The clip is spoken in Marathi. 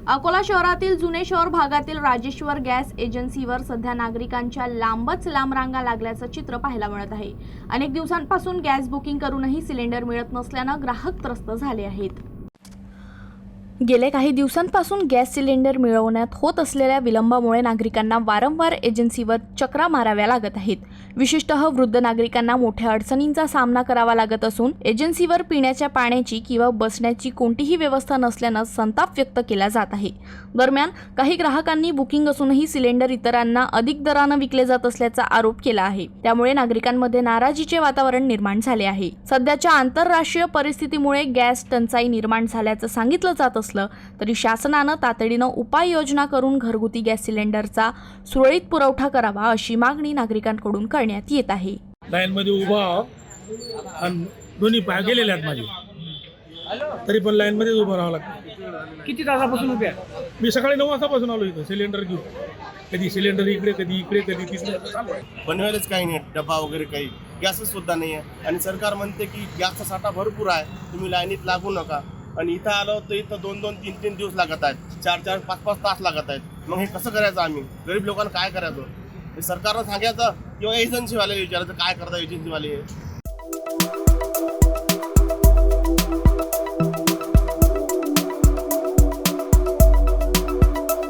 अकोला शहरातील जुने शहर भागातील राजेश्वर गॅस एजन्सीवर सध्या नागरिकांच्या लांबच लांब रांगा लागल्याचं चित्र पाहायला मिळत आहे। अनेक दिवसांपासून गॅस बुकिंग करूनही सिलेंडर मिळत नसल्यानं ग्राहक त्रस्त झाले आहेत। गेल्या काही दिवसांपासून गॅस सिलेंडर मिळवण्यात होत असलेल्या विलंबामुळे नागरिकांना वारंवार एजन्सीवर चक्रा माराव्या लागत आहेत। विशेषतः वृद्ध नागरिकांना मोठ्या अडचणींचा सामना करावा लागत असून एजन्सीवर पिण्याच्या पाण्याची किंवा बसण्याची कोणतीही व्यवस्था नसल्यानं संताप व्यक्त केला जात आहे। दरम्यान काही ग्राहकांनी बुकिंग असूनही सिलेंडर इतरांना अधिक दरानं विकले जात असल्याचा आरोप केला आहे। त्यामुळे नागरिकांमध्ये नाराजीचे वातावरण निर्माण झाले आहे। सध्याच्या आंतरराष्ट्रीय परिस्थितीमुळे गॅस टंचाई निर्माण झाल्याचं सांगितलं जात असलं तरी शासनानं तातडीनं उपाययोजना करून घरगुती गॅस सिलेंडरचा सुरळीत पुरवठा करावा अशी मागणी नागरिकांकडून करण्यात येत आहे। लाईन मध्ये उभा आणि दोन्ही पाय गेलेले आहेत माझे, तरी पण लाईन मध्ये उभं राहावं लागतं। किती तासापासून उभे आहे? मी सकाळी 9 वाजतापासून आलो इथं सिलेंडर घेऊन। कधी सिलेंडर इकडे, कधी इकडे, कधी तिकडे। बनवायलाच काही नाही, डबा वगैरे काही, गॅसच सुद्धा नाही आहे। आणि सरकार म्हणते की गॅसचा साठा भरपूर आहे, तुम्ही लाईनीत लागू नका। आणि इथं आलो तर इथं 2-2, 3-3 दिवस लागत आहेत, 4-4, 5-5 तास लागत आहेत। मग हे कसं करायचं? आम्ही गरीब लोकांना काय करायचं? हे सरकारनं सांगायचं किंवा एजन्सीवाल्याला विचारायचं काय करता एजन्सीवाले।